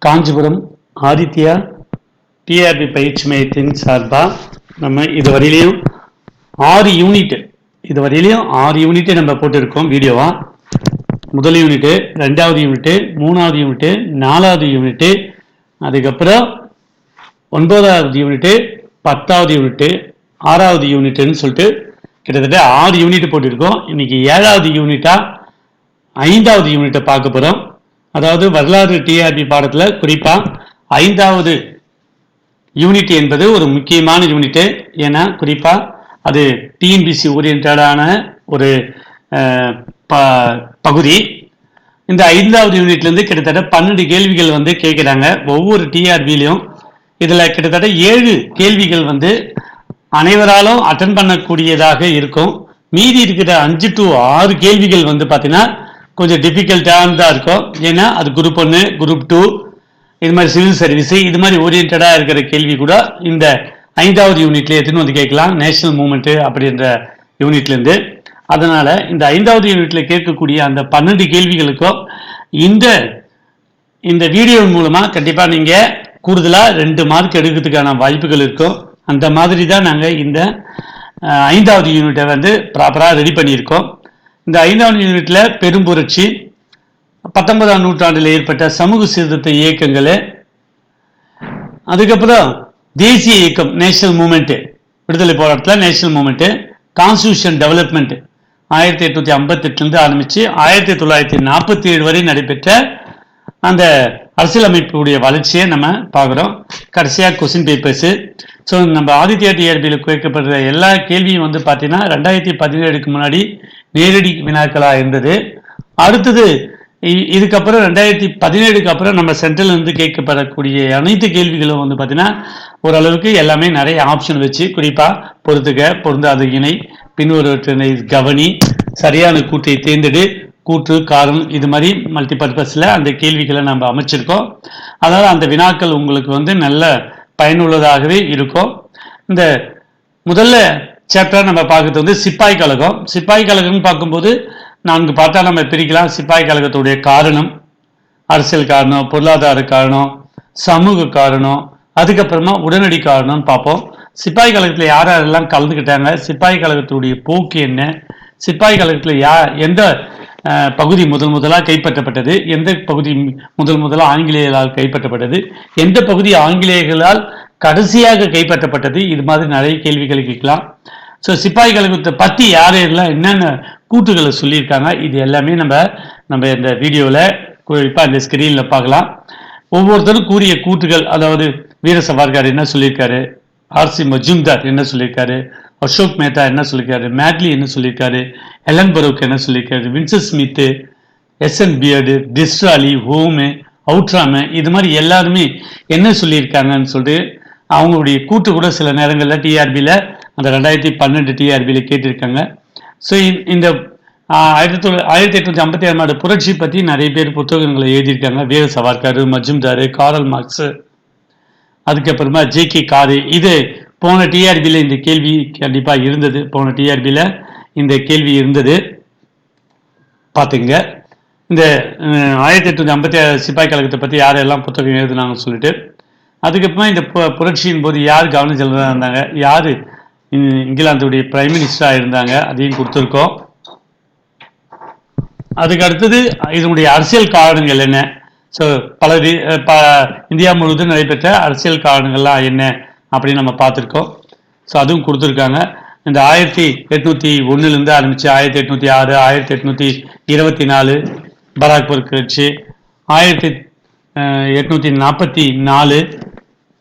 Kanchipuram Aditya TRP பயிற்சி மையத்தின் சார்பாக நம்ம இதுவரையிலையும் 6 யூனிட்டு நம்ம போட்டிருக்கோம் வீடியோவா. முதல் யூனிட்டு, 2வது யூனிட்டு, 3வது யூனிட்டு, 4வது யூனிட்டு, அதுக்கப்புறம் 9வது யூனிட்டு, 10வது யூனிட்டு, 6வது யூனிட்டுன்னு சொல்லிட்டு கிட்டத்தட்ட 6 யூனிட் போட்டிருக்கோம். இன்னைக்கு 7வது யூனிட்டா 5வது யூனிட்டை பார்க்க போகிறோம். அதாவது வரலாறு டிஆர்பி பாடத்தில் குறிப்பாக 5வது யூனிட் என்பது ஒரு முக்கியமான யூனிட்டு. ஏன்னா குறிப்பாக அது டிஎன்பிசி ஓரியன்டான ஒரு பகுதி. இந்த 5வது யூனிட்லேருந்து கிட்டத்தட்ட 12 கேள்விகள் வந்து கேட்குறாங்க ஒவ்வொரு டிஆர்பிலையும். இதில் கிட்டத்தட்ட 7 கேள்விகள் வந்து அனைவராலும் அட்டன் பண்ணக்கூடியதாக இருக்கும். மீதி இருக்கிற 5 to 6 கேள்விகள் வந்து பார்த்தீங்கன்னா கொஞ்சம் டிஃபிகல்ட்டானதாக இருக்கும். ஏன்னா அது குரூப் 1, குரூப் 2, இது மாதிரி சிவில் சர்வீஸ், இது மாதிரி ஓரியன்டாக இருக்கிற கேள்வி கூட இந்த 5வது யூனிட்ல எடுத்துன்னு வந்து கேட்கலாம், நேஷனல் மூவ்மெண்ட்டு அப்படின்ற யூனிட்லேருந்து. அதனால இந்த 5வது யூனிட்ல கேட்கக்கூடிய அந்த 12 கேள்விகளுக்கும் இந்த வீடியோ மூலமாக கண்டிப்பாக நீங்கள் கூடுதலாக 2 மார்க் எடுக்கிறதுக்கான வாய்ப்புகள் இருக்கும். அந்த மாதிரி தான் நாங்கள் இந்த 5வது யூனிட்டை வந்து ப்ராப்பராக ரெடி பண்ணியிருக்கோம். இந்த 5வது யூனிட்ல பெரும்புரட்சி, 19ஆம் நூற்றாண்டில் ஏற்பட்ட சமூக சீர்திருத்த இயக்கங்கள், அதுக்கப்புறம் தேசிய இயக்கம் நேஷனல் மூவ்மெண்ட், விடுதலை போராட்டத்தில் நேஷனல் மூவ்மெண்ட், கான்ஸ்டியூஷன் டெவலப்மெண்ட் 1858 ஆரம்பிச்சு 1947 வரை நடைபெற்ற அந்த அரசியலமைப்புடைய வளர்ச்சியை நம்ம பார்க்குறோம். கடைசியாக கொஸ்டின் பேப்பர்ஸு. ஸோ நம்ம ஆதித்யா டிஆர்பியில் கேட்கப்படுற எல்லா கேள்வியும் வந்து பார்த்தீங்கன்னா 2017க்கு முன்னாடி நேரடி வினாக்களாக இருந்தது. அடுத்தது இதுக்கப்புறம் 2017க்கு அப்புறம் நம்ம சென்ட்ரல்லேருந்து கேட்கப்படக்கூடிய அனைத்து கேள்விகளும் வந்து பார்த்தீங்கன்னா ஓரளவுக்கு எல்லாமே நிறைய ஆப்ஷன் வச்சு, குறிப்பாக பொறுத்துக, பொருந்தாத இணை, பின்வருவற்றினை கவனி, சரியான கூற்றை தேர்ந்தெடு, கூற்று, காரணம், இது மாதிரி மல்டி பர்பஸில் அந்த கேள்விகளை நம்ம அமைச்சிருக்கோம். அதாவது அந்த வினாக்கள் உங்களுக்கு வந்து நல்ல பயனுள்ளதாகவே இருக்கும். இந்த முதல்ல சாப்டர் நம்ம பார்க்கறது வந்து சிப்பாய் கழகம். சிப்பாய் கழகம்னு பார்க்கும்போது 4 பார்த்தா நம்ம பிரிக்கலாம். சிப்பாய் கழகத்துடைய காரணம், அரசியல் காரணம், பொருளாதார காரணம், சமூக காரணம், அதுக்கப்புறமா உடனடி காரணம்னு பார்ப்போம். சிப்பாய் கழகத்தில் யாரெல்லாம் கலந்துக்கிட்டாங்க, சிப்பாய் கழகத்துடைய போக்கு என்ன, சிப்பாய் கழகத்தில் எந்த பகுதி முதலாக கைப்பற்றப்பட்டது, எந்த பகுதி முதலாக ஆங்கிலேயர்களால் கைப்பற்றப்பட்டது, எந்த பகுதி ஆங்கிலேயர்களால் கடைசியாக கைப்பற்றப்பட்டது, இது மாதிரி நிறைய கேள்விகளை கேட்கலாம். ஸோ சிப்பாய் கழகத்தை பற்றி யாரெல்லாம் என்னென்ன கூற்றுகளை சொல்லியிருக்காங்க, இது எல்லாமே நம்ம இந்த வீடியோவில் குறிப்பாக இந்த ஸ்கிரீனில் பார்க்கலாம். ஒவ்வொருத்தரும் கூறிய கூற்றுகள், அதாவது வீர சவார்கர் என்ன சொல்லியிருக்காரு, ஆர்சி மஜும்தார் என்ன சொல்லியிருக்காரு, அசோக் மேத்தா என்ன சொல்லியிருக்காரு, மேட்லி என்ன சொல்லியிருக்காரு, எலன் பரோக் என்ன சொல்லியிருக்காரு, Vincent Smith, S N Beard, Disraeli, Hume, Outram, இது மாதிரி எல்லாருமே என்ன சொல்லியிருக்காங்கன்னு சொல்லிட்டு அவங்களுடைய கூட்டு கூட சில நேரங்களில் டிஆர்பியில் அந்த 2012 டிஆர்பியில் கேட்டிருக்காங்க. ஸோ இந்த 1857 புரட்சி பற்றி நிறைய பேர் புத்தகங்களை எழுதியிருக்காங்க. வீர சவார்கர், மஜும்தார், காரல் மார்க்ஸ், அதுக்கப்புறமா ஜே.கே. காரு. இது போன டிஆர்பியில் இந்த கேள்வி கண்டிப்பாக இருந்தது. போன டிஆர்பியில் இந்த கேள்வி இருந்தது, பார்த்துங்க. இந்த 1857 சிப்பாய் கழகத்தை பற்றி யாரெல்லாம் புத்தகம் எழுதுனாங்கன்னு சொல்லிட்டு, அதுக்கப்புறமா இந்த புரட்சியின் போது யார் கவர்னர் ஜெனரலாக இருந்தாங்க, யார் இங்கிலாந்துடைய பிரைம் மினிஸ்டராக இருந்தாங்க, அதையும் கொடுத்துருக்கோம். அதுக்கு அடுத்தது இதனுடைய அரசியல் காரணங்கள் என்ன, ஸோ இந்தியா முழுவதும் நடைபெற்ற அரசியல் காரணங்கள்லாம் என்ன அப்படின்னு நம்ம பார்த்துருக்கோம். ஸோ அதுவும் கொடுத்துருக்காங்க. இந்த 1801 ஆரம்பித்து 1806, 1824 பராக்பூர் கட்சி, 1844,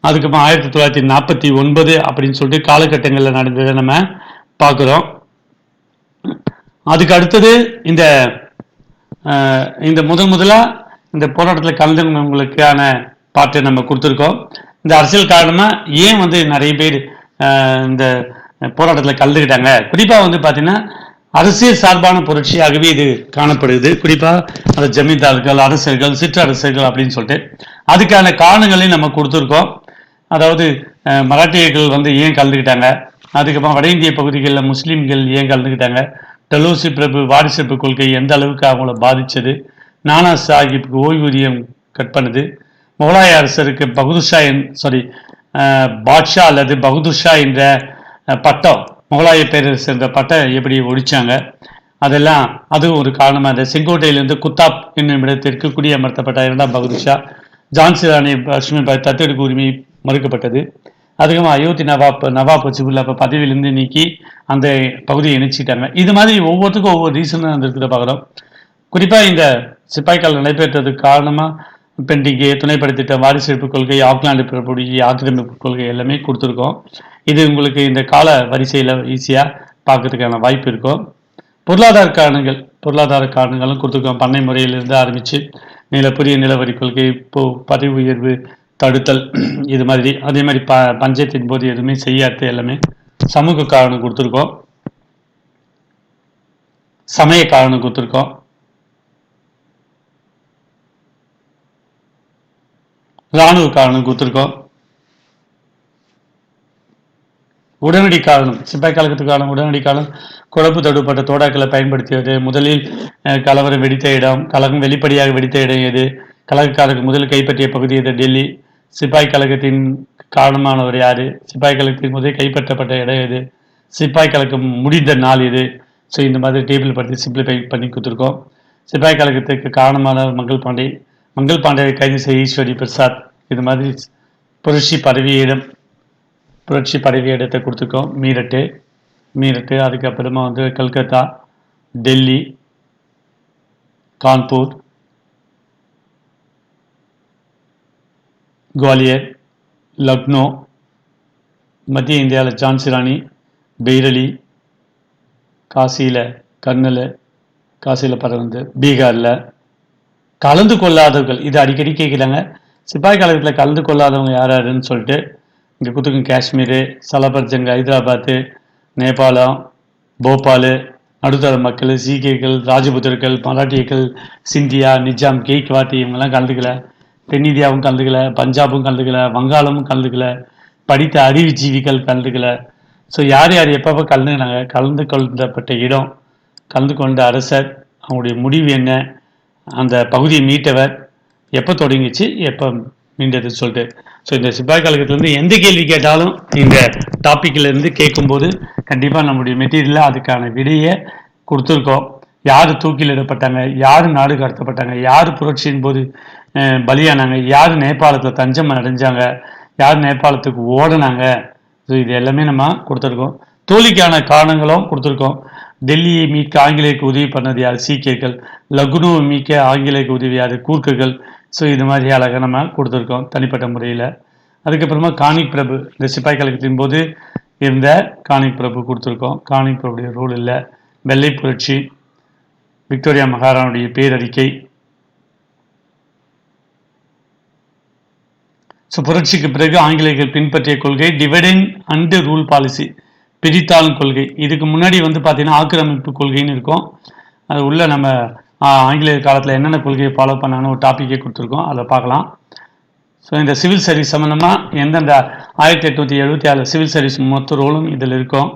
அதுக்கப்புறம் 1949 அப்படின்னு சொல்லிட்டு காலகட்டங்களில் நடந்ததை நம்ம பார்க்குறோம். அதுக்கு அடுத்தது இந்த முதலாக இந்த போராட்டத்தில் கலந்துங்களுக்கான பாட்டை நம்ம கொடுத்துருக்கோம். இந்த அரசியல் காரணமாக ஏன் வந்து நிறைய பேர் இந்த போராட்டத்தில் கலந்துக்கிட்டாங்க, குறிப்பாக வந்து பார்த்தீங்கன்னா அரசியல் சார்பான புரட்சியாகவே இது காணப்படுது. குறிப்பாக அந்த ஜமீன்தார்கள், அரசர்கள், சிற்றரசர்கள் அப்படின்னு சொல்லிட்டு அதுக்கான காரணங்களையும் நம்ம கொடுத்துருக்கோம். அதாவது மராட்டியர்கள் வந்து ஏன் கலந்துக்கிட்டாங்க, அதுக்கப்புறம் வட இந்திய பகுதிகளில் முஸ்லீம்கள் ஏன் கலந்துக்கிட்டாங்க, டலோசி பிரபு வாரிசு கொள்கை எந்த அளவுக்கு அவங்கள பாதித்தது, நானா சாஹிப்புக்கு ஓய்வூதியம் கட் பண்ணுது, முகலாய அரசருக்கு பகதூர் ஷா பாட்ஷா அல்லது பகதூர் ஷா என்ற பட்டம், முகலாய பேரரசு என்ற பட்டம் எப்படி ஒழிச்சாங்க, அதெல்லாம் அதுவும் ஒரு காரணமாக இருந்தது. செங்கோட்டையிலிருந்து குத்தாப் என்னும் இடத்திற்கு குடியமர்த்தப்பட்ட இரண்டாம் பகதூர் ஷா ஜான்சி ராணி லட்சுமி பாய் தத்தெடுப்பு உரிமை மறுக்கப்பட்டது. அதுக்கப்புறம் அயோத்தி நவாப் வச்சுக்குள்ள அப்போ பதவியிலிருந்து நீக்கி அந்த பகுதியை இணைச்சிட்டாங்க. இது மாதிரி ஒவ்வொருத்துக்கும் ஒவ்வொரு ரீசனாக இருந்திருக்கிறத பார்க்குறோம். குறிப்பாக இந்த சிப்பாய்க்கால் நடைபெற்றதுக்கு காரணமாக பெண்டிங்கு, துணைப்படை திட்டம், வாரிசு எழுப்பு கொள்கை, ஆக்லாந்து பிரபுடி ஆக்கிரமிப்பு கொள்கை எல்லாமே கொடுத்துருக்கோம். இது உங்களுக்கு இந்த கால வரிசையில் ஈஸியாக பார்க்கறதுக்கான வாய்ப்பு இருக்கும். பொருளாதார காரணங்களும் கொடுத்துருக்கோம். பண்ணை முறையிலிருந்து ஆரம்பித்து புதிய நிலவரி கொள்கை, பதவி உயர்வு தடுத்தல், இது மாதிரி. அதே மாதிரி பஞ்சத்தின் போது எதுவுமே செய்யாத எல்லாமே சமூக காரணம் கொடுத்துருக்கோம், சமய காரணம் கொடுத்துருக்கோம், இராணுவ காரணம் கொடுத்துருக்கோம், உடனடி காரணம் சிப்பாய் கழகத்துக்கான உடனடி காலம் குழப்பு தடுப்பட்ட தோடாக்களை பயன்படுத்தியது, முதலில் கலவரம் வெடித்த இடம், கழகம் வெளிப்படையாக வெடித்த இடம் எது, கழகக்காரருக்கு முதல் கைப்பற்றிய பகுதி எது, டெல்லி, சிப்பாய் கழகத்தின் காரணமானவர் யாரு, சிப்பாய் கழகத்தின் முதல் கைப்பற்றப்பட்ட இடம் எது, சிப்பாய் கழகம் முடிந்த நாள் எது. ஸோ இந்த மாதிரி டேபிள் பற்றி சிம்பிளிஃபை பண்ணி கொடுத்துருக்கோம். சிப்பாய் கழகத்துக்கு காரணமானவர் மங்கள் பாண்டேவை கைது செய்ய ஈஸ்வரி பிரசாத். இது மாதிரி புரட்சி பதவி இடத்தை கொடுத்துருக்கோம். மீரட்டு அதுக்கப்புறமா கல்கத்தா, டெல்லி, கான்பூர், குவாலியர், லக்னோ, மத்திய இந்தியாவில் ஜான்சி ராணி, பெய்ரலி, காசியில் கர்னல், காசியில் பரவந்து, பீகாரில் கலந்து கொள்ளாதவர்கள், இது அடிக்கடி கேட்குறாங்க, சிப்பாய் கழகத்தில் கலந்து கொள்ளாதவங்க யாருன்னு சொல்லிட்டு. இங்கே குத்துக்கும் காஷ்மீர், சலபர்ஜங், ஹைதராபாத்து, நேபாளம், போபால், நடுத்தர மக்கள், சீக்கியர்கள், ராஜபுத்திரர்கள், மராட்டியர்கள், சிந்தியா, நிஜாம், கெய்க்வாட்டி இவங்கெல்லாம் கலந்துக்கல. தென்னிந்தியாவும் கலந்துக்கல, பஞ்சாபும் கலந்துக்கல, வங்காளமும் கலந்துக்கல, படித்த அறிவுஜீவிகள் கலந்துக்கல. ஸோ யார் எப்பப்போ கலந்துக்கினாங்க, கலந்து கொள்ளப்பட்ட இடம், கலந்து கொண்ட அரசர், அவங்களுடைய முடிவு என்ன, அந்த பகுதியை மீட்டவர் எப்போ தொடங்கிச்சு, எப்போ மீண்டதுன்னு சொல்லிட்டு. ஸோ இந்த சிப்பாய் கழகத்திலேருந்து எந்த கேள்வி கேட்டாலும் இந்த டாப்பிக்கிலேருந்து கேட்கும்போது கண்டிப்பாக நம்முடைய மெட்டீரியலில் அதுக்கான விடையை கொடுத்துருக்கோம். யார் தூக்கிலிடப்பட்டாங்க, யார் நாடு கடத்தப்பட்டாங்க, யார் புரட்சியின் போது பலியானாங்க, யார் நேபாளத்தில் தஞ்சம் அடைஞ்சாங்க, யார் நேபாளத்துக்கு ஓடினாங்க. ஸோ இது எல்லாமே நம்ம கொடுத்துருக்கோம். தோல்விக்கான காரணங்களும் கொடுத்துருக்கோம். டெல்லியை மீட்க ஆங்கிலேயருக்கு உதவி பண்ணது யார், சீக்கியர்கள். லக்னோவை மீட்க ஆங்கிலேயருக்கு உதவி யார், கூர்க்குகள். ஸோ இது மாதிரி அழகாக நம்ம கொடுத்துருக்கோம் தனிப்பட்ட முறையில். அதுக்கப்புறமா கானிக் பிரபு, இந்த சிப்பாய் கழகத்தின் போது இருந்த கானிக் பிரபு கொடுத்துருக்கோம். கானிக் பிரபுடைய ரோல் இல்லை. வெள்ளை புரட்சி, விக்டோரியா மகாராணுடைய பேரறிக்கை. ஸோ புரட்சிக்கு பிறகு ஆங்கிலேயர்கள் பின்பற்றிய கொள்கை டிவைடன் அண்ட் ரூல் பாலிசி, பிரித்தாளும் கொள்கை. இதுக்கு முன்னாடி பார்த்தீங்கன்னா ஆக்கிரமிப்பு கொள்கைன்னு இருக்கும். அது உள்ள நம்ம ஆங்கிலேயர் காலத்தில் என்னென்ன கொள்கையை ஃபாலோ பண்ணாங்கன்னு ஒரு டாப்பிக்கே கொடுத்துருக்கோம், அதை பார்க்கலாம். ஸோ இந்த சிவில் சர்வீஸ் சம்மந்தமாக எந்தெந்த 1876 சிவில் சர்வீஸ் மொத்த ரோலும் இதில் இருக்கும்.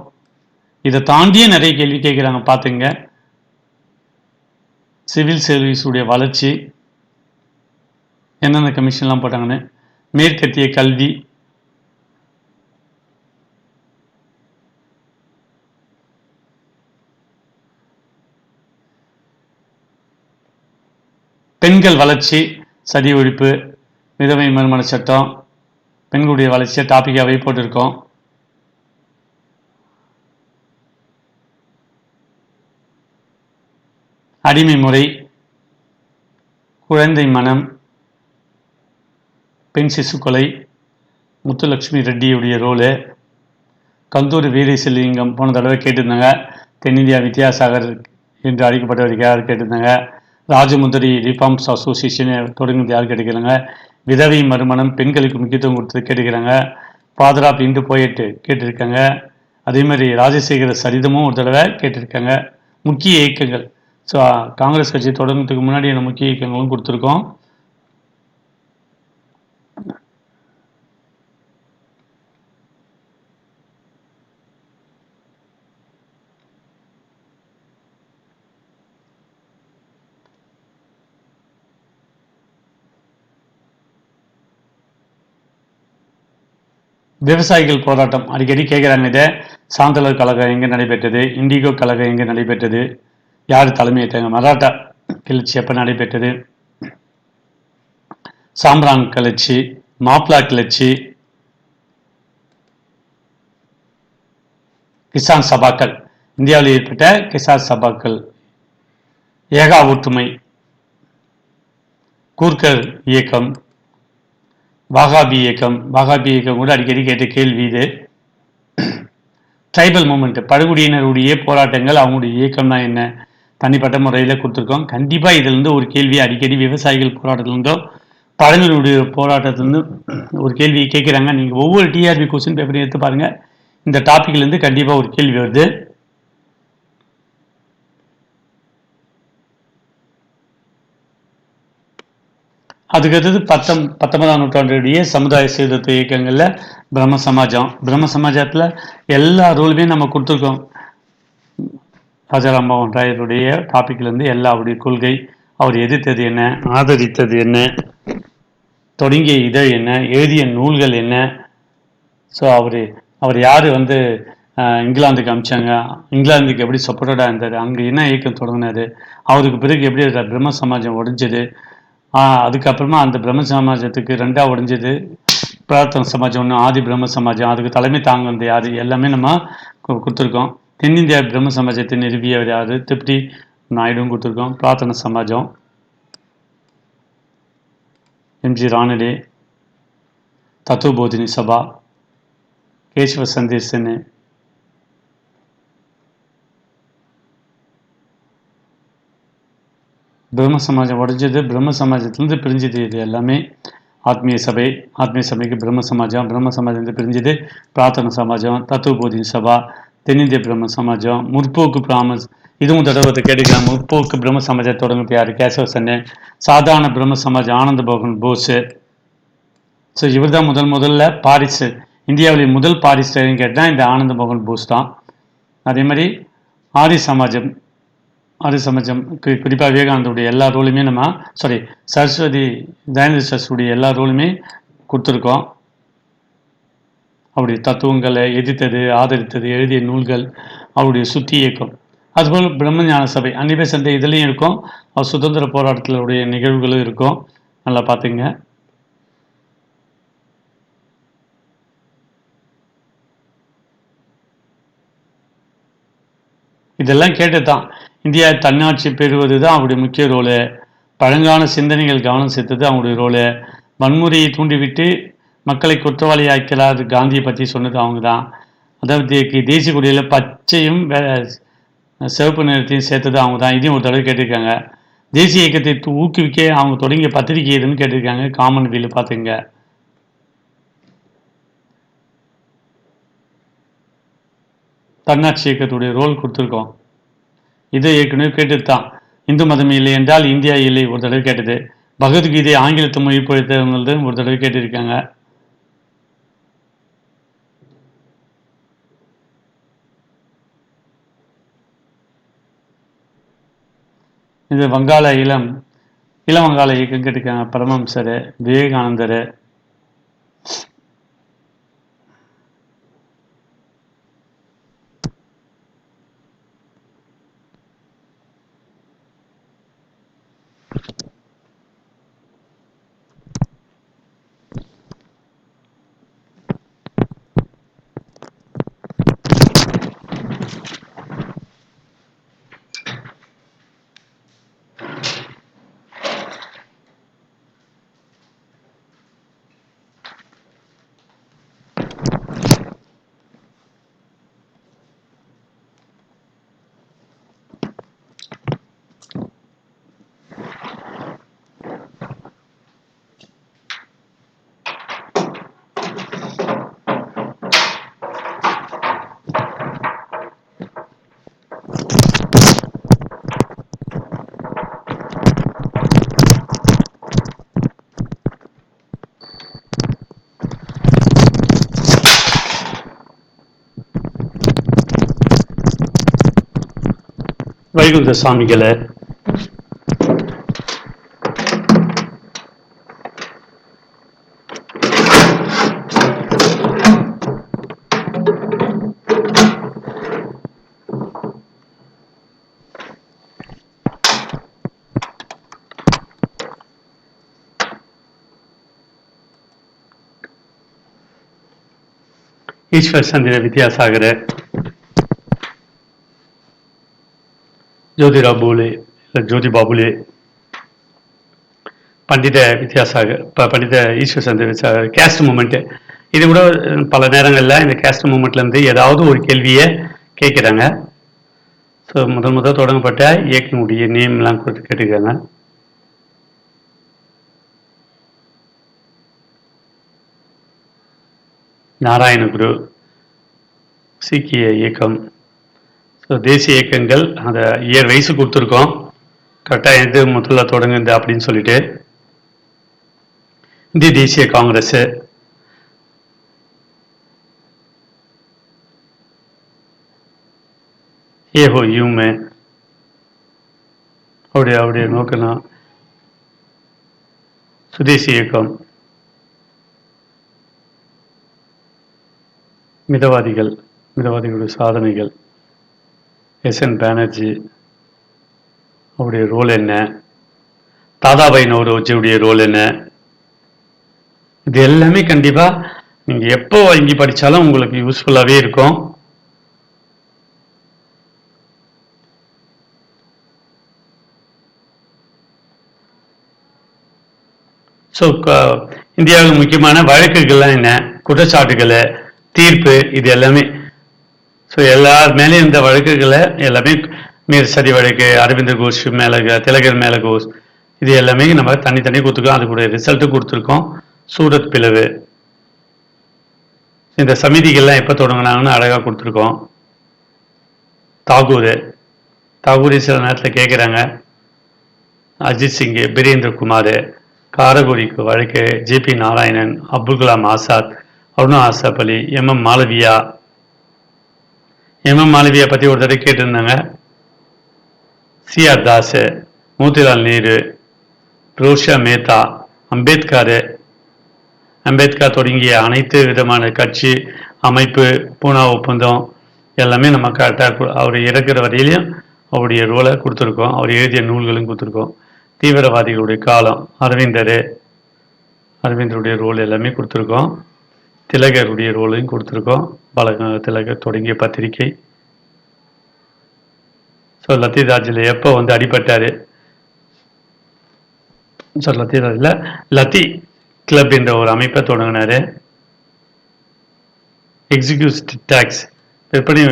இதை தாண்டியே நிறைய கேள்வி கேட்குறாங்க, பார்த்துங்க. சிவில் சர்வீஸுடைய வளர்ச்சி, என்னென்ன கமிஷன்லாம் போட்டாங்கன்னு, மேற்கத்திய கல்வி, பெண்கள் வளர்ச்சி, சதி ஒழிப்பு, விதவை மறுமண சட்டம், பெண்களுடைய வளர்ச்சியை டாப்பிக்காகவே போட்டிருக்கோம். அடிமை முறை, குழந்தை மனம், பெண் சிசு கொலை, முத்துலட்சுமி ரெட்டியுடைய ரோலு, கந்தூரி வீரேசலிங்கம் போன தடவை கேட்டிருந்தாங்க. தென்னிந்தியா வித்யாசாகர் என்று அழைக்கப்பட்டவருக்கு யார் கேட்டிருந்தாங்க. ராஜமுந்திரி ரிஃபார்ம்ஸ் அசோசியேஷன் தொடங்கினது யார் கேட்டுக்கிறாங்க. விதவை மறுமணம், பெண்களுக்கு முக்கியத்துவம் கொடுத்து கேட்டுக்கிறாங்க. ஃபாதர் ஆஃப் இந்து போயட் கேட்டிருக்காங்க. அதே மாதிரி ராஜசேகர சரிதமும் ஒரு தடவை கேட்டிருக்காங்க. முக்கிய இயக்கங்கள், ஸோ காங்கிரஸ் கட்சி தொடங்குறதுக்கு முன்னாடி அந்த முக்கிய இயக்கங்களும் கொடுத்துருக்கோம். விவசாயிகள் போராட்டம் அடிக்கடி கேட்குறாங்க. இதை சாந்தலர் கழகம் எங்கே நடைபெற்றது, இண்டிகோ கழகம் எங்கே நடைபெற்றது, யார் தலைமையேற்றாங்க, மராட்டா கிளர்ச்சி எப்போ நடைபெற்றது, சாம்பிரான் கிளர்ச்சி, மாப்ளா கிளர்ச்சி, கிசான் சபாக்கள், இந்தியாவில் ஏற்பட்ட கிசான் சபாக்கள், ஏகா ஒற்றுமை, கூர்கர் இயக்கம், வாகாபி இயக்கம் கூட அடிக்கடி கேட்ட கேள்வி இது. ட்ரைபல் மூமெண்ட், பழங்குடியினருடைய போராட்டங்கள், அவங்களுடைய இயக்கம்னா என்ன, தனிப்பட்ட முறையில் கொடுத்துருக்கோம். கண்டிப்பாக இதிலிருந்து ஒரு கேள்வி அடிக்கடி விவசாயிகள் போராட்டத்திலிருந்தோ பழங்குடியினுடைய போராட்டத்திலிருந்து ஒரு கேள்வி கேட்குறாங்க. நீங்கள் ஒவ்வொரு டிஆர்பி கொஸ்டின் பேப்பரையும் எடுத்து பாருங்கள், இந்த டாப்பிக்லேருந்து கண்டிப்பாக ஒரு கேள்வி வருது. அதுக்கடுத்தது 19ஆம் நூற்றாண்டுடைய சமுதாய சீர்திருத்த இயக்கங்களில் பிரம்ம சமாஜத்தில் எல்லா ரோலுமே நம்ம கொடுத்துருக்கோம். ராஜாராம் மோகன் ராயருடைய டாப்பிக்லேருந்து எல்லா அவருடைய கொள்கை, அவர் எதிர்த்தது என்ன, ஆதரித்தது என்ன, தொடங்கிய இதழ் என்ன, எழுதிய நூல்கள் என்ன, ஸோ அவர் யார் இங்கிலாந்துக்கு அமிச்சாங்க, இங்கிலாந்துக்கு எப்படி சப்போர்ட்டடாக இருந்தார், அங்கே என்ன இயக்கம் தொடங்கினார், அவருக்கு பிறகு எப்படி பிரம்ம சமாஜம் உடைஞ்சது, அதுக்கப்புறமா அந்த பிரம்ம சமாஜத்துக்கு ரெண்டாக உடைஞ்சது பிரார்த்தன சமாஜம் ஒன்று, ஆதி பிரம்ம சமாஜம், அதுக்கு தலைமை தாங்க யார், எல்லாமே நம்ம கொடுத்துருக்கோம். தென்னிந்தியா பிரம்ம சமாஜத்தை நிறுவியவர் யார், திருப்தி நாயுடுவும் கொடுத்துருக்கோம். பிரார்த்தன சமாஜம் எம்ஜி ராணடே, தத்துவபோதினி சபா, கேசவ சந்தேசன், பிரம்ம சமாஜம் உடைஞ்சது, பிரம்ம சமாஜத்திலிருந்து பிரிஞ்சது, இது எல்லாமே ஆத்மீய சபைக்கு பிரம்ம சமாஜம் பிரிஞ்சது பிரார்த்தன சமாஜம், தத்துவபோதினி சபா, தென்னிந்திய பிரம்ம சமாஜம், முற்போக்கு பிராமஸ், இதுவும் தடவை கேட்டுக்கலாம். முற்போக்கு பிரம்ம சமாஜம் தொடங்குது யார், கேசவ சன்னே. சாதாரண பிரம்ம சமாஜம் ஆனந்த மோகன் போஸ். ஸோ இவர் தான் முதல்ல பாரிஸ்டர், இந்தியாவிலேயே முதல் பாரிஸ்டர்னு கேட்டால் இந்த ஆனந்த மோகன் போஸ் தான். அதே மாதிரி ஆரிய சமாஜம் குறிப்பாக விவேகானந்தருடைய எல்லா ரோலுமே சரஸ்வதி தயானந்த சரஸ்வதியுடைய எல்லா ரோலுமே கொடுத்துருக்கோம். அவருடைய தத்துவங்களை எதிர்த்தது, ஆதரித்தது, எழுதிய நூல்கள், அவருடைய சுத்தி இயக்கம், அதுபோல் பிரம்மஞான சபை அன்னிபெசன்ட் இதுலேயும் இருக்கும். அவர் சுதந்திர போராட்டத்தினுடைய நிகழ்வுகளும் இருக்கும். நல்லா பார்த்துங்க. இதெல்லாம் கேட்டு தான் இந்தியா தன்னாட்சி பெறுவது தான் அவருடைய முக்கிய ரோலு. பழங்கால சிந்தனைகள் கவனம் செலுத்தது அவங்களுடைய ரோலு. வன்முறையை தூண்டிவிட்டு மக்களை குற்றவாளியாக்கிறார் காந்தியை பற்றி சொன்னது அவங்க தான். அதாவது தேசிய கொடியில் பச்சையும் சிவப்பு நிறத்தையும் சேர்த்தது அவங்க தான். இதையும் ஒரு தடவை கேட்டிருக்காங்க. தேசிய இயக்கத்தை ஊக்குவிக்க அவங்க தொடங்கிய பத்திரிகை எதுன்னு கேட்டிருக்காங்க. காமன்வெல்த் பார்த்துங்க. தன்னாட்சி இயக்கத்துடைய ரோல் கொடுத்துருக்கோம். இதை ஏற்கனவே கேட்டது தான். இந்து மதம் இல்லை என்றால் இந்தியா இல்லை ஒரு தடவை கேட்டது. பகவத்கீதை ஆங்கிலத்தை மொழிபெயர்த்தவங்களது ஒரு தடவை கேட்டிருக்காங்க. இது வங்காள இளம் வங்காள இயக்கம் கேட்டிருக்காங்க. பரமஹம்சர், விவேகானந்தர், வைகுந்த சுவாமிகளை, ஈஸ்வர் சந்திர வித்யாசாகர், ஜோதிராவ் பூலே இல்லை ஜோதிபா பூலே, பண்டித வித்யாசாகர், பண்டித ஈஸ்வர் சந்திர வித்யாசாகர். கேஸ்ட் மூமெண்ட்டு இது கூட பல நேரங்களில் இந்த கேஸ்ட் மூமெண்ட்லேருந்து ஏதாவது ஒரு கேள்வியை கேட்குறாங்க. ஸோ முதல் தொடங்கப்பட்ட இயக்குனுடைய நேம்லாம் கேட்டுக்கிறாங்க. நாராயணகுரு, சீக்கிய இயக்கம். ஸோ தேசிய இயக்கங்கள் அந்த இயர் வயசு கொடுத்துருக்கோம், கரெக்டாக எது முதல்ல தொடங்குது அப்படின்னு சொல்லிட்டு. இந்திய தேசிய காங்கிரஸ், ஏஹோ யூமே அவருடைய நோக்கம்னா சுதேசி இயக்கம், மிதவாதிகளுடைய சாதனைகள், எஸ்என் பானர்ஜி அவருடைய ரோல் என்ன, தாதாபாய் நவ்ரோஜியுடைய ரோல் என்ன, இது எல்லாமே கண்டிப்பாக நீங்கள் எப்போ வாங்கி படித்தாலும் உங்களுக்கு யூஸ்ஃபுல்லாகவே இருக்கும். ஸோ இந்தியாவில் முக்கியமான வழக்குகள்லாம் என்ன, குற்றச்சாட்டுகளை, தீர்ப்பு, இது எல்லாமே. ஸோ எல்லார் மேலேயும் இந்த வழக்குகளை எல்லாமே மீர்சதி வழக்கு, அரவிந்தர் கோஷ் மேலே, திலகர் மேலே கோஷ், இது எல்லாமே நம்ம தனித்தனி கொடுத்துருக்கோம். அதுக்குடைய ரிசல்ட்டும் கொடுத்துருக்கோம். சூரத் பிளவு, இந்த சமிதிகள்லாம் எப்போ தொடங்கினாங்கன்னு அழகாக கொடுத்துருக்கோம். தாகூர் சில நேரத்தில் கேட்குறாங்க. அஜித் சிங், பிரேந்திர குமார், காரகுடிக்கு வழக்கு, ஜேபி நாராயணன், அப்துல் கலாம் ஆசாத், அருணா ஆசாப் அலி, எம்எம் மாலவியா பற்றி ஒரு தடவை கேட்டிருந்தாங்க. சிஆர் தாஸ், மோதிலால் நேரு, ரோஷா மேத்தா, அம்பேத்கர் தொடங்கிய அனைத்து விதமான கட்சி அமைப்பு, பூனா ஒப்பந்தம் எல்லாமே நம்ம கரெக்டாக அவர் இறக்குற வரையிலையும் அவருடைய ரோலை கொடுத்துருக்கோம். அவர் எழுதிய நூல்களும் கொடுத்துருக்கோம். தீவிரவாதிகளுடைய காலம், அரவிந்தருடைய ரோல் எல்லாமே கொடுத்துருக்கோம். திலகருடைய ரோலையும் கொடுத்துருக்கோம். திலகர் தொடங்கிய பத்திரிகை. ஸோ லத்திராஜில் எப்போ அடிபட்டார், ஸோ லத்திராஜில் லத்தி கிளப் என்ற ஒரு அமைப்பை தொடங்கினார். எக்ஸிக்யூட்டிவ் டேக்ஸ், விற்பனை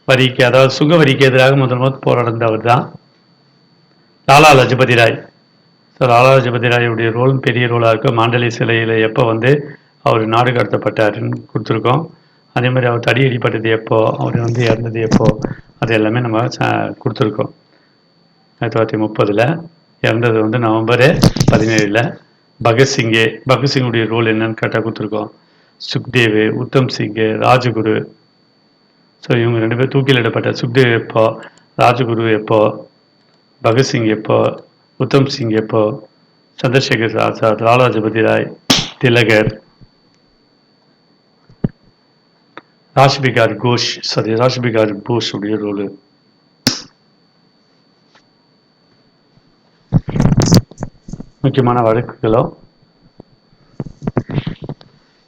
வரிக்கு, அதாவது சுக வரிக்கு எதிராக முதல் போராடினவர் தான் லாலா லஜபதி ராய். ஸோ லாலா லஜபதி ராயுடைய ரோலும் பெரிய ரோலாக இருக்கும். மாண்டலி சிலையில் எப்போ அவர் நாடு கடத்தப்பட்டாருன்னு கொடுத்துருக்கோம். அதே மாதிரி அவர் தடியடிப்பட்டது எப்போ, அவர் இறந்தது எப்போ, அது எல்லாமே நம்ம கொடுத்துருக்கோம். 1930 இறந்தது நவம்பர் 17. பகத்சிங்குடைய ரோல் என்னன்னு கேட்டால் கொடுத்துருக்கோம். சுக்தேவ், உத்தம் சிங், ராஜகுரு. ஸோ இவங்க 2 பேர் தூக்கிலிடப்பட்ட சுக்தேவ் எப்போ, ராஜகுரு எப்போ, பகத்சிங் எப்போ, உத்தம் சிங் எப்போ, சந்திரசேகர் ஆசாத், லாலா லஜபதி ராய், திலகர், ராஷ்பிகார் போஸ் உடைய ரோலு. முக்கியமான வழக்குகளோ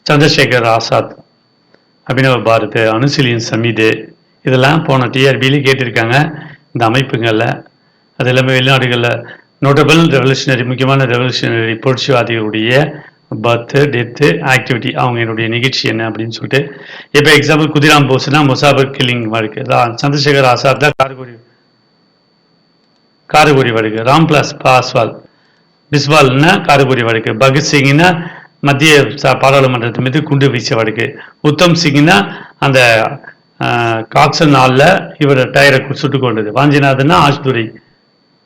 சந்திரசேகர் ஆசாத், அபினவ் பாரத், அனுசீலன் சமீது, இதெல்லாம் போன டிஆர்பியிலே கேட்டிருக்காங்க. இந்த அமைப்புகளில் அது எல்லாமே வெளிநாடுகளில் நோட்டபிள் ரெவல்யூஷனரி, முக்கியமான ரெவல்யூஷனரி புரட்சிவாதிகளுடைய பர்த்து, டெத்து, ஆக்டிவிட்டி, அவங்க என்னுடைய நிகழ்ச்சி என்ன அப்படின்னு சொல்லிட்டு. இப்போ எக்ஸாம்பிள் குதிராம் போஸ்னா முசாபர் கில்லிங் வழக்கு, சந்திரசேகர் ஆசாத் தான் காரகுடி வழக்கு, ராம்பிலாஸ் பாஸ்வால் பிஸ்வால்னா காரகுடி வழக்கு, பகத்சிங்னா மத்திய பாராளுமன்றத்து மீது குண்டு வீச்ச வழக்கு, உத்தம் சிங்னா அந்த காக்சன் நாளில் இவர் டயரை சுட்டு கொண்டது, வாஞ்சிநாதன்னா ஆஷ்துரை.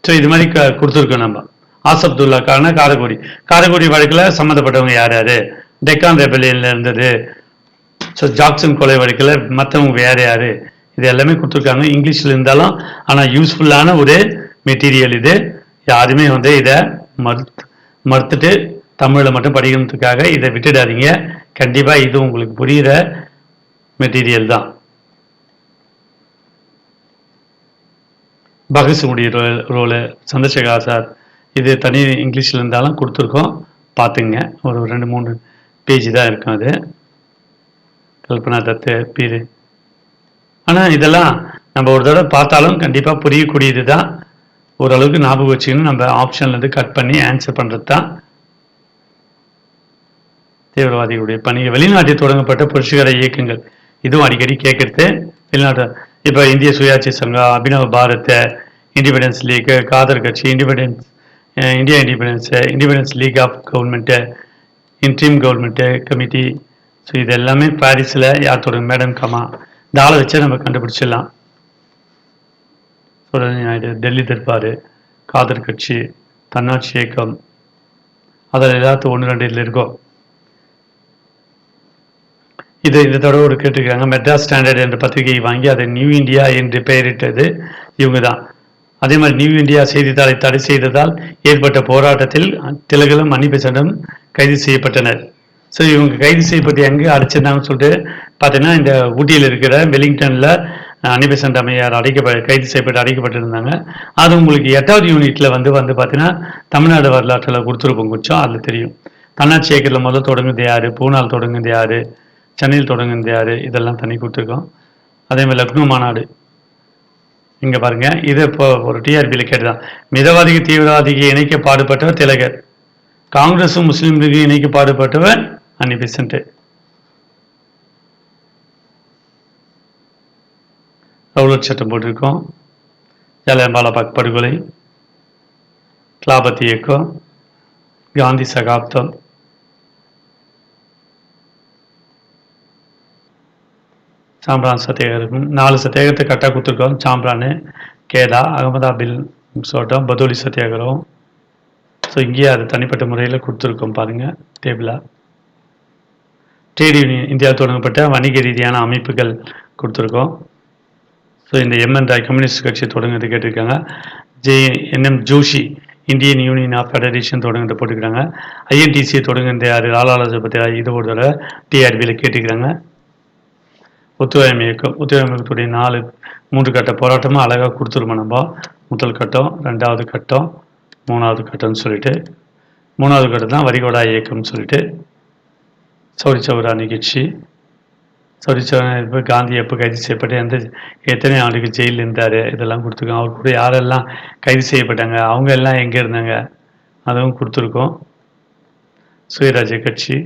ஸோ இது மாதிரி கொடுத்துருக்கோம் நம்ம. ஆசப்துல்லா கான காரகுடி வழக்கில் சம்மந்தப்பட்டவங்க யார் யார், டெக்கான் ரெபலியனில் இருந்தது. ஸோ ஜாக்சன் கொலை வழக்கில் மற்றவங்க யார், இது எல்லாமே கொடுத்துருக்காங்க. இங்கிலீஷில் இருந்தாலும் ஆனால் யூஸ்ஃபுல்லான ஒரு மெட்டீரியல் இது. யாருமே இதை மறுத்துட்டு தமிழில் மட்டும் படிக்கிறதுக்காக இதை விட்டுடாதீங்க. கண்டிப்பாக இது உங்களுக்கு புரிகிற மெட்டீரியல் தான். பகத்சிங்குடைய ரோலு, சந்திரசேகர் ஆசாத், இது தனி இங்கிலீஷில் இருந்தாலும் கொடுத்துருக்கோம், பார்த்துங்க. ஒரு 2-3 பேஜ் தான் இருக்கும். அது கல்பனா தத்து பீரு. ஆனால் இதெல்லாம் நம்ம ஒரு தடவை பார்த்தாலும் கண்டிப்பாக புரியக்கூடியது தான். ஓரளவுக்கு ஞாபகம் வச்சுக்கணும். நம்ம ஆப்ஷன்லேருந்து கட் பண்ணி ஆன்சர் பண்ணுறது தான். தீவிரவாதிகளுடைய பணிகள் வெளிநாட்டில் தொடங்கப்பட்ட புரட்சிகர இயக்கங்கள் இதுவும் அடிக்கடி கேட்கறது. வெளிநாட்டு இப்போ இந்திய சுயாட்சி சங்கம், அபினவ பாரத், இண்டிபெண்டன்ஸ் லீக், காதர் கட்சி, India independence league of government, interim government committee. So இது எல்லாமே பாரிஸில் யார் தொடங்க, மேடம் கமா. இந்த ஆளை வச்சே நம்ம கண்டுபிடிச்சிடலாம். டெல்லி தர்பார், காதர் கட்சி, தன்னாட்சி இயக்கம், அதில் எல்லாத்துக்கும் 1, 2 இதில் இருக்கும். இந்த தடவை ஒரு கேட்டிருக்காங்க. மெட்ராஸ் ஸ்டாண்டர்ட் என்ற பத்திரிகையை வாங்கி அதை நியூ இந்தியா என்று பெயரிட்டது இவங்க தான். அதே மாதிரி நியூ இந்தியா செய்தித்தாளை தடை செய்ததால் ஏற்பட்ட போராட்டத்தில் திலகரும் அன்னிபெசன்டும் கைது செய்யப்பட்டனர். ஸோ இவங்க கைது செய்யப்பட்டு எங்கே அடைச்சிருந்தாங்கன்னு சொல்லிட்டு பார்த்தீங்கன்னா, இந்த ஊட்டியில் இருக்கிற வெலிங்டனில் அன்னிபெசன்ட் அம்மையார் கைது செய்யப்பட்டு அடைக்கப்பட்டிருந்தாங்க. அது உங்களுக்கு 8வது யூனிட்டில் வந்து பார்த்தீங்கன்னா தமிழ்நாடு வரலாற்றில் கொடுத்துருப்போம் கொஞ்சம், அதில் தெரியும். தன்னாட்சி இயக்கத்தில் முதல் தொடங்குது யார், பூனால் தொடங்குது யார், சென்னையில் தொடங்குது யார், இதெல்லாம் தனி கொடுத்துருக்கோம். அதேமாதிரி லக்னோ மாநாடு இங்கே பாருங்கள். இது இப்போ ஒரு டிஆர்பியில் கேட்டுதான். மிதவாதிக்கு தீவிரவாதிக்கு இணைக்க பாடுபட்டவர் திலகர், காங்கிரஸும் முஸ்லீம் லீக்கும் இணைக்க பாடுபட்டவர் அன்னிபெசன்ட். ரவுலட் சட்டம் போட்டிருக்கோம். ஜாலியன்வாலாபாக் படுகொலை, கிலாபத் இயக்கம், காந்தி சகாப்தம், சாம்பிரான் சத்தியாகிரகம். 4 சத்தியாகிரகத்தை கரெக்டாக கொடுத்துருக்கோம். சாம்பிரானு, கேதா, அகமதாபில் சொல்லிட்டோம், பதோலி சத்தியாகிரகம். ஸோ இங்கேயே அது தனிப்பட்ட முறையில் கொடுத்துருக்கோம் பாருங்கள் டேபிளாக. ட்ரேட் யூனியன், இந்தியாவில் தொடங்கப்பட்ட வணிக ரீதியான அமைப்புகள் கொடுத்துருக்கோம். ஸோ இந்த எம்என் ராய் கம்யூனிஸ்ட் கட்சி தொடங்குறது கேட்டிருக்காங்க. N M Joshi Indian union of federation தொடங்குறது போட்டுக்கிறாங்க. ஐஎன்டிசியை தொடங்குறது யார், லாலா லஜபதி ராய், இது ஒரு தடவை டிஆர்பியில் கேட்டுக்கிறாங்க. ஒத்துழையாமை இயக்கம், ஒத்துழையாமை இயக்கத்துடைய 3 கட்ட போராட்டமும் அழகாக கொடுத்துருவோம் நம்ம. முதல் கட்டம், 2வது கட்டம், 3வது கட்டம்னு சொல்லிட்டு, 3வது கட்டம் தான் வரிகோடா இயக்கம்னு சொல்லிட்டு. சௌரி சௌரா நிகழ்ச்சி, சௌரி சௌரா இப்போ காந்தி எப்போ கைது செய்யப்பட்டு எத்தனை ஆண்டுக்கு ஜெயிலில் இருந்தார், இதெல்லாம் கொடுத்துருக்கோம். அவர் கூட யாரெல்லாம் கைது செய்யப்பட்டாங்க, அவங்க எல்லாம் எங்கே இருந்தாங்க, அதுவும் கொடுத்துருக்கோம். சுயராஜ்ய கட்சி,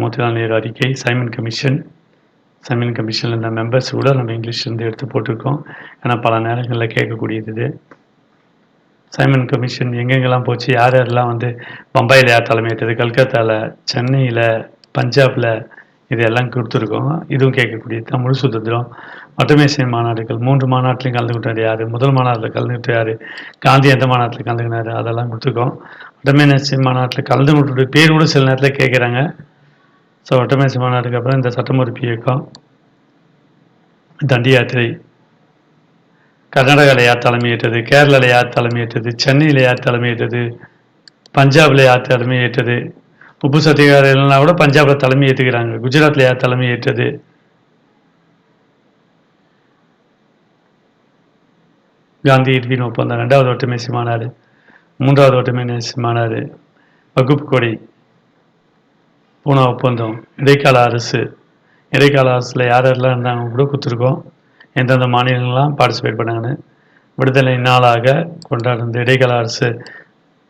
மோதிலால் நேரு அறிக்கை, சைமன் கமிஷனில் இந்த மெம்பர்ஸ் கூட நம்ம இங்கிலீஷ்லேருந்து எடுத்து போட்டிருக்கோம். ஏன்னா பல நேரங்களில் கேட்கக்கூடியது இது. சைமன் கமிஷன் எங்கெங்கெல்லாம் போச்சு, யார் யாரெல்லாம் வந்து பம்பாயில் யார் தலைமையேற்றது, கல்கத்தாவில், சென்னையில், பஞ்சாபில், இதெல்லாம் கொடுத்துருக்கோம். இதுவும் கேட்கக்கூடியது தான். முழு சுதந்திரம், ஒட்டமேசை மாநாடுகள், 3 மாநாட்டிலையும் கலந்துக்கிட்டார் யார், முதல் மாநாட்டில் கலந்துக்கிட்டு யார், காந்தி எந்த மாநாட்டில் கலந்துக்கினார், அதெல்லாம் கொடுத்துருக்கோம். ஒட்டமேசை மாநாட்டில் கலந்துக்கிட்டு பேர் கூட சில நேரத்தில் கேட்குறாங்க. ஸோ ஒட்டமேசை மாநாட்டுக்கு அப்புறம் இந்த சட்டமறுப்பு இயக்கம், தண்டி யாத்திரை, கர்நாடகாவில் யார் தலைமையேற்றது, கேரளாவில் யார் தலைமையேற்றது, சென்னையில் யார் தலைமையேற்றது, பஞ்சாபில் யார் தலைமையேற்றது, உப்பு சத்தியாகிரகம்லாம் கூட பஞ்சாபில் தலைமை ஏற்றுக்கிறாங்க. குஜராத்தில் யார் தலைமை ஏற்றது, காந்தி இர்வின் ஒப்பந்தம், 2வது ஒட்டமேசை மாநாடு, 3வது ஒட்டமேசை மாநாடு, வகுப்பு கொடி, பூனா ஒப்பந்தம், இடைக்கால அரசில் யார் யாரெல்லாம் இருந்தாங்க கூட கொடுத்துருக்கோம். எந்தெந்த மாநிலங்கள்லாம் பார்ட்டிசிபேட் பண்ணாங்கன்னு. விடுதலை நாளாக கொண்டாடுறது இடைக்கால அரசு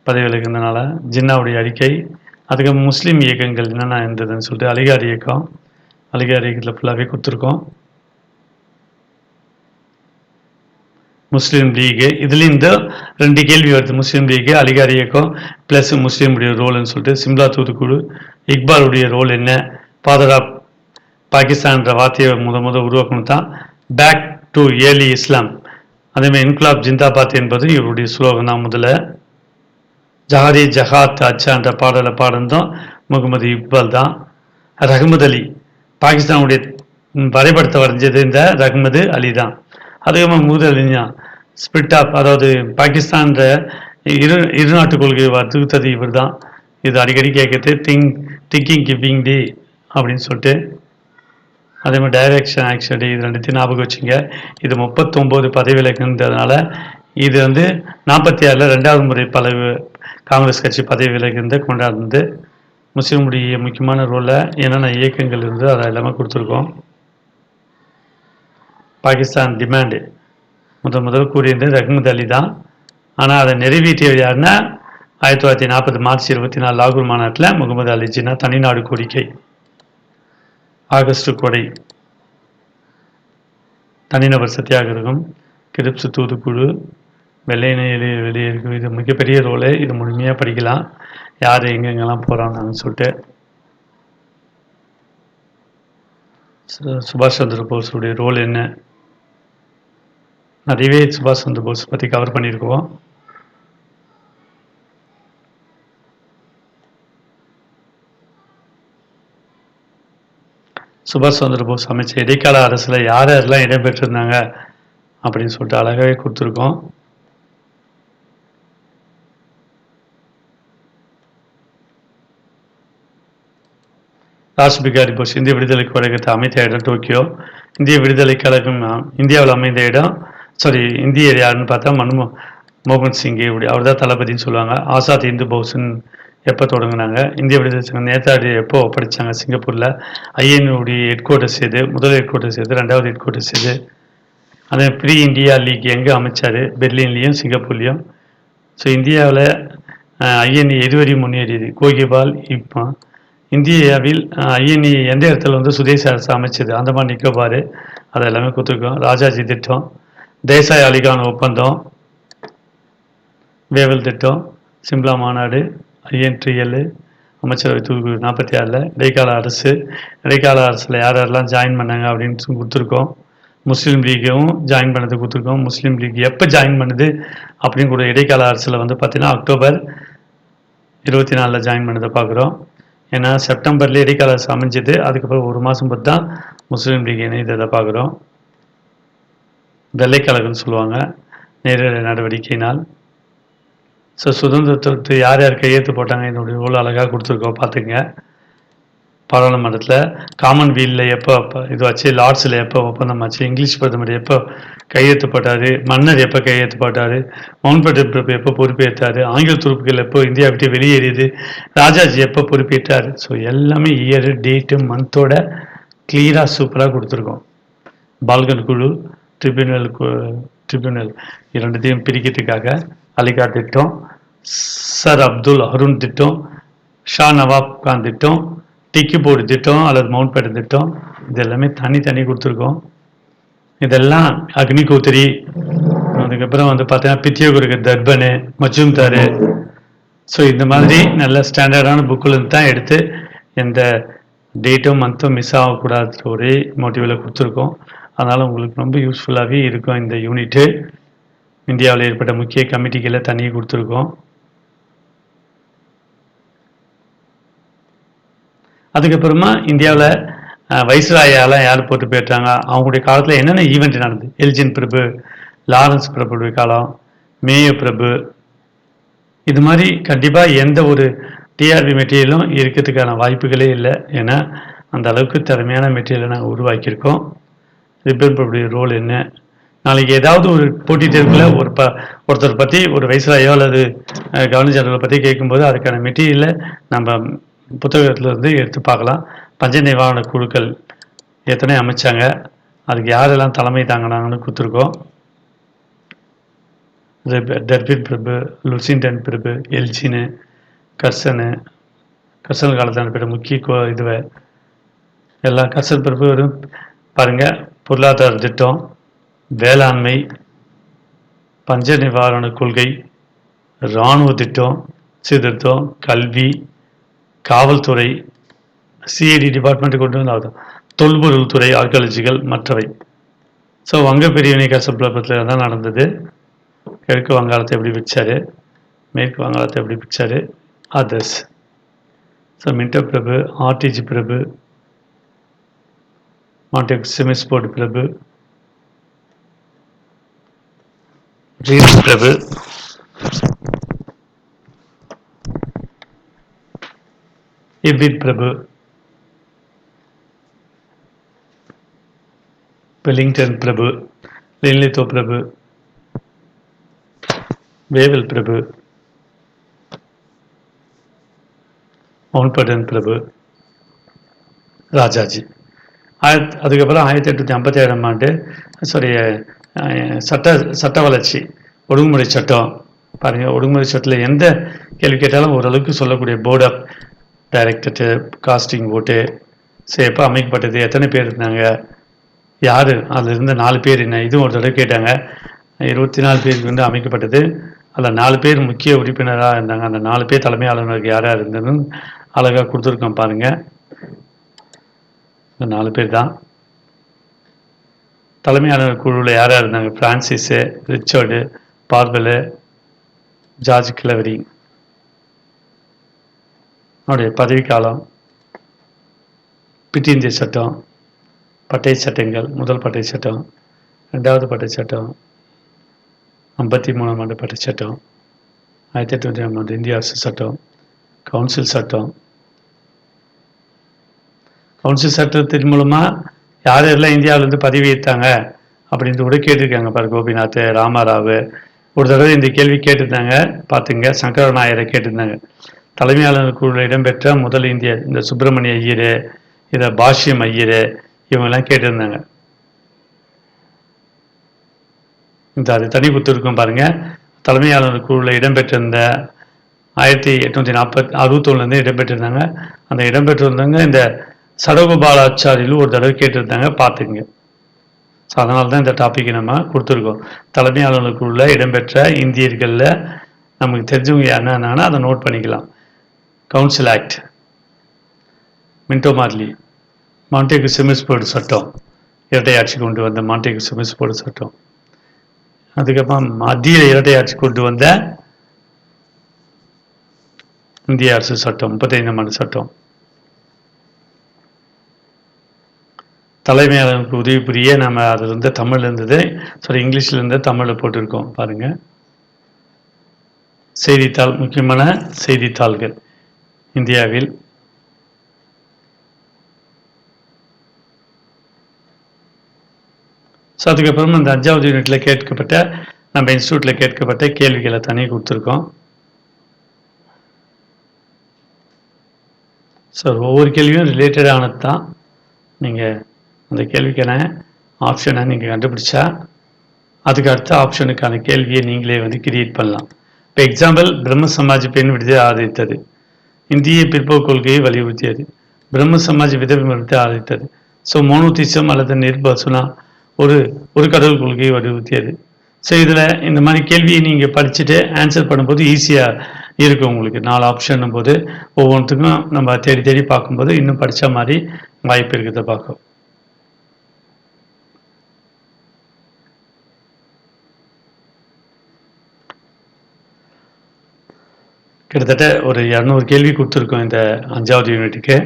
பதவி விலகினால ஜின்னாவுடைய அறிக்கை. அதுக்கு முஸ்லீம் இயக்கங்கள் என்னென்ன இருந்ததுன்னு சொல்லிட்டு அலிகார் இயக்கத்தில் ஃபுல்லாகவே கொடுத்துருக்கோம். முஸ்லீம் லீகு, இதுலேயும் இந்த 2 கேள்வி வருது. முஸ்லீம் லீகு, அலிகார் இயக்கம் ப்ளஸ் முஸ்லீமுடைய ரோல்னு சொல்லிட்டு. சிம்லா தூதுக்குழு, இக்பாலுடைய ரோல் என்ன, ஃபாதர் ஆஃப் பாகிஸ்தான்ற வார்த்தையை முத உருவாக்கணும் தான். பேக் டு ஏர்லி இஸ்லாம், அதேமாதிரி இன்குலாப் ஜிந்தாபாத் என்பது இவருடைய ஸ்லோகம் தான். முதல்ல ஜஹாதி ஜஹாத் அச்சான்ற பாடலை பாடந்தான் முகமது இக்பால் தான். ரஹ்மத் அலி, பாகிஸ்தானுடைய வரைபடத்தை வரைஞ்சது இந்த ரஹ்மது அலி தான். அதுக்கப்புறம் முதலியா ஸ்பிரிட் ஆஃப், அதாவது பாகிஸ்தான்ற இரு நாட்டு கொள்கை வகுத்தது இவர் தான். இது அடிக்கடி கேட்குறது திங்கிங் கிவிங் டே அப்படின்னு சொல்லிட்டு. அதே மாதிரி டைரக்ஷன் ஆக்ஷன் டே, இது 2த்தையும் ஞாபகம் வச்சுங்க. இது 39 பதவி விலகுன்றதுனால இது 46ல் 2வது முறை காங்கிரஸ் கட்சி பதவி விலகுந்து கொண்டாடுறது. முஸ்லீமுடைய முக்கியமான ரோலில் என்னென்ன இயக்கங்கள் இருந்து அதை எல்லாமே கொடுத்துருக்கோம். பாகிஸ்தான் டிமாண்டு முதல் கூறியது ரஹ்மத் அலி தான். ஆனால் அதை நிறைவேற்றியது யாருன்னா 1940 மார்ச் 24 லாகூர் மாநாட்டில் முகமது அலி ஜின்னா தனிநாடு கோரிக்கை, ஆகஸ்ட் கொடை, தனிநபர் சத்தியாகிரகம், கிரிப்ஸ் தூதுக்குழு, வெள்ளையனை வெளியேறும். இது மிகப்பெரிய ரோலு. இது முழுமையாக படிக்கலாம் யார் எங்கெங்கெல்லாம் போகிறாங்கன்னு சொல்லிட்டு. சுபாஷ் சந்திர போஸுடைய ரோல் என்ன, நிறையவே சுபாஷ் சந்திர போஸ் பற்றி கவர் பண்ணியிருக்கோம். சுபாஷ் சந்திர போஸ் அமைச்ச இடைக்கால அரசில் யார் யாரெல்லாம் இடம்பெற்றிருந்தாங்க அப்படின்னு சொல்லிட்டு அழகாகவே கொடுத்துருக்கோம். ராஜ் பிகாரி போஸ் இந்திய விடுதலை கழகத்தை அமைத்த இடம் டோக்கியோ. இந்திய விடுதலை கழகம் இந்தியாவில் அமைந்த இடம் இந்தியர் யாருன்னு பார்த்தா மன்மோகன் சிங், அவர் தான் தளபதினு சொல்லுவாங்க. ஆசாத் இந்து பௌசன் எப்போ தொடங்கினாங்க, இந்திய விடுதலை சங்கம் நேதாஜி எப்போ ஒப்படைச்சாங்க சிங்கப்பூரில், ஐஎன்ஓடைய ஹெட் குவார்ட்டர்ஸ் எது, முதல் ஹெட் குவார்ட்டர்ஸ் எது, ரெண்டாவது ஹெட் குவார்ட்டர்ஸ் எது, அதே ப்ரீ இந்தியா லீக் எங்கே அமைச்சார், பெர்லின்லேயும் சிங்கப்பூர்லேயும். ஸோ இந்தியாவில் ஐஎன்இ எதுவரை முன்னேறியது, கோகிபால். இப்போ இந்தியாவில் ஐஎன்இ எந்த இடத்துல சுதேச அரசு அமைச்சது, அந்தமான் நிக்கோபார், அது எல்லாமே கொடுத்துருக்கோம். ராஜாஜி திட்டம், தேசாய் அலிகான் ஒப்பந்தம், வேவல் திட்டம், சிம்லா மாநாடு, ஐஎன்டிஎல், அமைச்சரவை தூக்கு 46, இடைக்கால அரசில் யார் யாரெல்லாம் ஜாயின் பண்ணாங்க அப்படின்னு கொடுத்துருக்கோம். முஸ்லீம் லீக்கும் ஜாயின் பண்ணது கொடுத்துருக்கோம். முஸ்லீம் லீக் எப்போ ஜாயின் பண்ணுது அப்படின்னு கூட இடைக்கால அரசில் பார்த்தீங்கன்னா அக்டோபர் 24 ஜாயின் பண்ணதை பார்க்குறோம். ஏன்னா செப்டம்பர்லேயே இடைக்கால அரசு அமைஞ்சது, அதுக்கப்புறம் ஒரு மாதம் பற்றி தான் முஸ்லீம் லீக் இணைந்ததை பார்க்குறோம். வெள்ளைக்கழகம்னு சொல்லுவாங்க, நேரடி நடவடிக்கையினால். ஸோ சுதந்திரத்தை யார் யார் கையெழுத்து போட்டாங்க என்னுடைய இவ்வளோ அழகாக கொடுத்துருக்கோம் பார்த்துங்க. பாராளுமன்றத்தில் காமன்வெல்த்தில் எப்போ இது வச்சு, லார்ட்ஸில் எப்போ ஒப்பந்தம் ஆச்சு, இங்கிலீஷ் பிரதமர் எப்போ கையெழுத்து போட்டார், மன்னர் எப்போ கையெழுத்து போட்டார், மவுண்ட்பேட்டன் பிரபு எப்போ பொறுப்பேற்றார், ஆங்கில துருப்புகள் எப்போ இந்தியா விட்டு வெளியேறியது, ராஜாஜி எப்போ பொறுப்பேற்றார். ஸோ எல்லாமே இயரு, டேட்டு, மந்தோட கிளியராக சூப்பராக கொடுத்துருக்கோம். பால்கன் குழு, ட்ரிபியூனல் இரண்டுத்தையும் பிரிக்கிறதுக்காக அலிகார் திட்டம், சர் அப்துல் அருண் திட்டம், ஷா நவாப் கான் திட்டம், டிக்கி போர்டு திட்டம் அல்லது மவுண்ட்பேட்டன் திட்டம், இது எல்லாமே தனி கொடுத்துருக்கோம். இதெல்லாம் அக்னி கோத்திரி, அதுக்கப்புறம் பார்த்தீங்கன்னா பித்தியோகுருக்கு தர்பனு, மஜும்தாரு. ஸோ இந்த மாதிரி நல்ல ஸ்டாண்டர்டான புக்கில் இருந்து தான் எடுத்து எந்த டேட்டும் மந்த்தும் மிஸ் ஆகக்கூடாது ஒரே மோட்டிவில் கொடுத்துருக்கோம். அதனால் உங்களுக்கு ரொம்ப யூஸ்ஃபுல்லாகவே இருக்கும் இந்த யூனிட்டு. இந்தியாவில் ஏற்பட்ட முக்கிய கமிட்டிகளை தனியாக கொடுத்துருக்கோம். அதுக்கப்புறமா இந்தியாவில் வைஸ்ராயாலாம் யார் போட்டு போயிட்டாங்க, அவங்களுடைய காலத்தில் என்னென்ன ஈவெண்ட் நடந்தது, எல்ஜின் பிரபு, லாரன்ஸ் பிரபுடைய காலம், மேயோ பிரபு, இது மாதிரி கண்டிப்பாக எந்த ஒரு டிஆர்பி மெட்டீரியலும் இருக்கிறதுக்கான வாய்ப்புகளே இல்லை. ஏன்னா அந்த அளவுக்கு திறமையான மெட்டீரியலை நாங்கள் உருவாக்கியிருக்கோம். ரிப்பன் பிரபுடைய ரோல் என்ன, நாளைக்கு ஏதாவது ஒரு போட்டித் தேர்வில் ஒருத்தர் பற்றி ஒரு வைஸ்ராயோ அல்லது கவர்னர் ஜெனரலை பற்றி கேட்கும்போது அதுக்கான மெட்டீரியலை நம்ம புத்தகத்திலிருந்து எடுத்து பார்க்கலாம். பஞ்ச நிவாரண குழுக்கள் எத்தனை அமைச்சாங்க, அதுக்கு யாரெல்லாம் தலைமை தாங்கினாங்கன்னு கொடுத்துருக்கோம். டர்பின் பிரபு, லுசின்டன் பிரபு, எல்ஜினு, கர்சன் காலத்தில் நடைபெற்ற முக்கிய இதுவை எல்லாம் கர்சன் பிரபு பாருங்கள். பொருளாதார திட்டம், வேளாண்மை, பஞ்ச நிவாரண கொள்கை, இராணுவ திட்டம், சீர்திருத்தம், கல்வி, காவல்துறை, சிஐடி டிபார்ட்மெண்ட் கொண்டு வந்து தொல்பொருள் துறை, ஆர்கியாலஜிக்கல், மற்றவை. ஸோ வங்க பிரிவினை கசப்பில் தான் நடந்தது. கிழக்கு வங்காளத்தை எப்படி பிடிச்சாரு, மேற்கு வங்காளத்தை எப்படி பிடிச்சாரு, அதர்ஸ். ஸோ மின்டோ பிரபு, ஆர்டிஜி பிரபு, மாண்டெக் செமிஸ்போர்ட் பிரபு, ரீஸ் பிரபு, இபிட் பிரபு, வெலிங்டன் பிரபு, லின்லித்தோ பிரபு, வேவல் பிரபு, மவுண்ட் பேட்டன் பிரபு, ராஜாஜி. அதுக்கப்புறம் 1857ஆம் ஆண்டு சட்ட வளர்ச்சி, ஒடுங்குமுறை சட்டம். பாருங்கள், ஒடுங்குமுறை சட்டத்தில் எந்த கேள்வி கேட்டாலும் ஓரளவுக்கு சொல்லக்கூடிய போர்ட் ஆஃப் டைரக்டர் காஸ்டிங் ஓட்டு எப்போ அமைக்கப்பட்டது, எத்தனை பேர் இருந்தாங்க, யார் அதில் இருந்த 4 பேர் என்ன, இதுவும் ஒரு தடவை கேட்டாங்க. 24 பேருக்கு அமைக்கப்பட்டது. அதில் 4 பேர் முக்கிய உறுப்பினராக இருந்தாங்க. அந்த 4 பேர் தலைமை ஆளுநருக்கு யாராக இருந்ததுன்னு அழகாக கொடுத்துருக்கோம் பாருங்கள். இந்த 4 பேர் தான் தலைமை ஆளுநர் குழுவில் யாராக இருந்தாங்க. பிரான்சிஸு, ரிச்சர்டு, பார்பலு, ஜார்ஜ் கிளவரி. அவருடைய பதவிக்காலம், பிட் இந்திய சட்டம், பட்டை சட்டங்கள், முதல் பட்டை சட்டம், 2வது பட்டை சட்டம், 53ஆம் ஆண்டு பட்டை சட்டம், 1850ஆம் ஆண்டு இந்திய அரசு சட்டம், கவுன்சில் சட்டம். கவுன்சில் சட்டத்தின் மூலமாக யார் யாரெல்லாம் இந்தியாவிலேருந்து பதவி ஏற்றாங்க அப்படின்ட்டு கூட கேட்டிருக்காங்க பாரு. கோபிநாத், ராமாராவ். ஒரு தடவை இந்த கேள்வி கேட்டிருந்தாங்க பார்த்துங்க. சங்கர நாயரை கேட்டிருந்தாங்க. தலைமை ஆளுநர் குழுவில் இடம்பெற்ற முதல் இந்திய இந்த சுப்பிரமணிய ஐயர், இதை பாஷ்யம் ஐயர், இவங்கெல்லாம் கேட்டிருந்தாங்க. இந்த அது தனி புத்திருக்கும் பாருங்கள். தலைமை ஆளுநர் குழுவில் இடம்பெற்றிருந்த 1861 இடம்பெற்றிருந்தாங்க. அந்த இடம்பெற்றிருந்தவங்க இந்த சடகோபாலாச்சாரியில் ஒரு தடவை கேட்டிருந்தாங்க பார்த்துங்க. ஸோ அதனால தான் இந்த டாப்பிக்கை நம்ம கொடுத்துருக்கோம். தலைமை ஆளுநர் குழுவில் இடம்பெற்ற இந்தியர்களில் நமக்கு தெரிஞ்சவங்க என்னன்னா அதை நோட் பண்ணிக்கலாம். Council act, Minto Morley, Montagu Chelmsford சட்டம், இரட்டை ஆட்சி கொண்டு வந்த மாண்டேகு செமிஸ்போர்டு சட்டம். அதுக்கப்புறம் மத்திய இரட்டை ஆட்சி கொண்டு வந்த இந்திய அரசு சட்டம், 35ஆம் ஆண்டு சட்டம். தலைமையாளருக்கு உதவி புரிய நம்ம அதிலிருந்து தமிழ் இருந்தது, இங்கிலீஷில் இருந்து தமிழில் போட்டிருக்கோம் பாருங்க. செய்தித்தாள், முக்கியமான செய்தித்தாள்கள் இந்தியாவில். ஸோ அதுக்கப்புறம் இந்த 5வது யூனிட்டில் கேட்கப்பட்ட, நம்ம இன்ஸ்டியூட்டில் கேட்கப்பட்ட கேள்விகளை தனியாக கொடுத்துருக்கோம். ஸோ ஒவ்வொரு கேள்வியும் ரிலேட்டடானது தான். நீங்கள் அந்த கேள்விக்கான ஆப்ஷனை நீங்கள் கண்டுபிடிச்சா அதுக்கு அடுத்த ஆப்ஷனுக்கான கேள்வியை நீங்களே கிரியேட் பண்ணலாம். இப்போ எக்ஸாம்பிள், பிரம்ம சமாஜ் பெண் விடுதியை ஆதரித்தது, இந்திய பிற்போக்கு கொள்கையை வலியுறுத்தியது, பிரம்ம சமாஜ் விதவை மறுத்தை ஆதரித்தது. ஸோ மோனோதிசம் அல்லது நிர்பசுனா ஒரு கடவுள் கொள்கையை வலியுறுத்தியது. ஸோ இதில் இந்த மாதிரி கேள்வியை நீங்கள் படிச்சுட்டு ஆன்சர் பண்ணும்போது ஈஸியாக இருக்கும் உங்களுக்கு. 4 ஆப்ஷன் போது ஒவ்வொன்றுத்துக்கும் நம்ம தேடி தேடி பார்க்கும்போது இன்னும் படித்த மாதிரி வாய்ப்பு இருக்கிறத பார்க்கும். கிட்டத்தட்ட ஒரு 200 கேள்வி கொடுத்துருக்கோம் இந்த 5வது யூனிட்டுக்கு.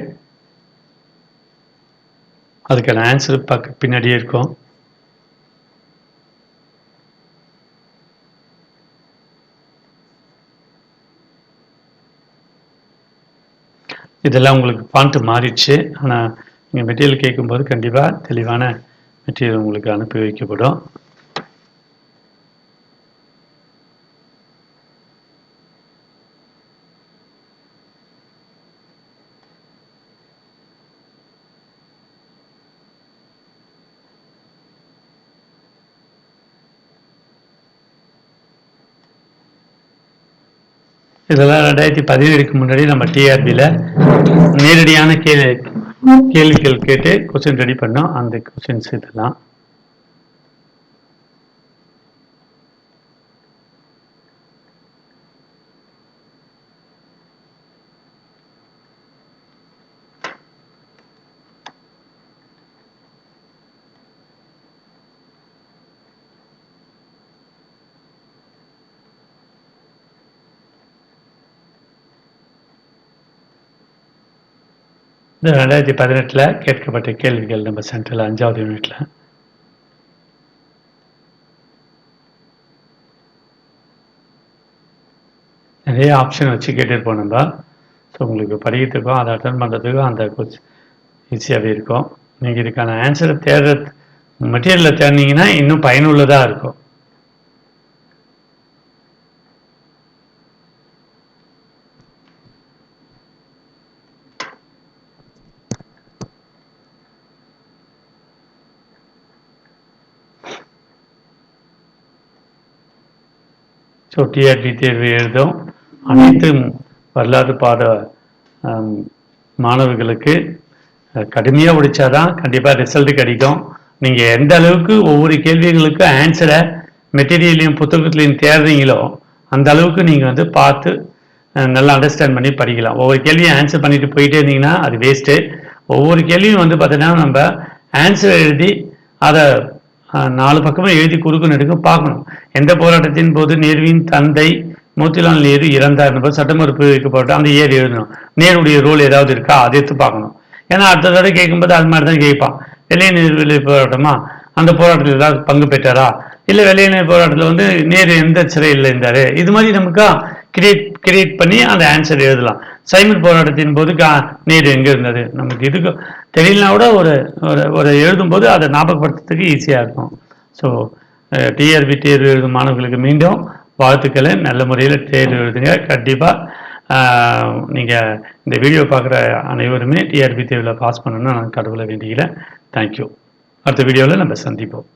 அதுக்கான ஆன்சர் பின்னாடியே இருக்கும். இதெல்லாம் உங்களுக்கு ஃபாண்ட் மாறிடுச்சு. ஆனால் நீங்கள் மெட்டீரியல் கேட்கும்போது கண்டிப்பாக தெளிவான மெட்டீரியல் உங்களுக்கு அனுப்பி வைக்கப்படும். இதெல்லாம் 2017க்கு முன்னாடி நம்ம டிஆர்பியில் நேரடியான கேள்விகள் கேட்டு கொஸ்டின் ரெடி பண்ணோம். அந்த கொஸ்டின்ஸ் இதெல்லாம். இந்த 2018 கேட்கப்பட்ட கேள்விகள் நம்ம சென்ட்ரல் 5வது யூனிட்ல. நிறைய ஆப்ஷன் வச்சு கேட்டுருப்போம் நம்ம. ஸோ உங்களுக்கு படிக்கிறதுக்கும் அதை அட்டன் பண்ணுறதுக்கும் அந்த ஈஸியாகவே இருக்கும். நீங்கள் இதுக்கான ஆன்சரை மெட்டீரியலில் தேடினீங்கன்னா இன்னும் பயனுள்ளதாக இருக்கும். ஸோ டிஆர்பி தேர்வு எழுதும் அனைத்து வரலாறு பாட மாணவர்களுக்கு கடுமையாக உடைச்சாதான் கண்டிப்பாக ரிசல்ட் கிடைக்கும். நீங்கள் எந்த அளவுக்கு ஒவ்வொரு கேள்விகளுக்கும் ஆன்சரை மெட்டீரியலையும் புத்தகத்துலையும் தேடுறீங்களோ அந்த அளவுக்கு நீங்கள் வந்து பார்த்து நல்லா அண்டர்ஸ்டாண்ட் பண்ணி படிக்கலாம். ஒவ்வொரு கேள்வியும் ஆன்சர் பண்ணிட்டு போயிட்டே இருந்தீங்கன்னா அது வேஸ்ட்டு. ஒவ்வொரு கேள்வியும் வந்து பார்த்தீங்கன்னா நம்ம ஆன்சர் எழுதி அதை 4 பக்கமும் எழுதி குறுக்கு நெடுக்கும் பார்க்கணும். எந்த போராட்டத்தின் போது நேருவின் தந்தை மோத்திலால் நேரு இறந்தார் போது சட்டமறுப்பு வைக்கப்பட்ட அந்த ஏர் எழுதணும். நேருடைய ரோல் ஏதாவது இருக்கா அதை எடுத்து பார்க்கணும். ஏன்னா அடுத்த தடவை கேட்கும்போது அது மாதிரி தான் கேட்பான். வெள்ளையனே போராட்டமா, அந்த போராட்டத்தில் ஏதாவது பங்கு பெற்றாரா, இல்லை வெள்ளையனே போராட்டத்தில் வந்து நேரு எந்த சிறையில் இருந்தாரு, இது மாதிரி நமக்கு கிரியேட் பண்ணி அந்த ஆன்சர் எழுதலாம். சைமன் போராட்டத்தின் போது நேரு எங்கே இருந்தது நமக்கு இதுக்கு தெரியலனா கூட ஒரு எழுதும்போது அதை ஞாபகப்படுத்துறதுக்கு ஈஸியாக இருக்கும். ஸோ டிஆர்பி தேர்வு எழுதும் மாணவர்களுக்கு மீண்டும் வாழ்த்துக்களை. நல்ல முறையில் தேர்வு எழுதுங்க. கண்டிப்பாக நீங்கள் இந்த வீடியோ பார்க்குற அனைவருமே டிஆர்பி தேர்வில் பாஸ் பண்ணணும்னு நான் கடவுளை வேண்டிக்கிறேன். தேங்க்யூ. அடுத்த வீடியோவில் நம்ம சந்திப்போம்.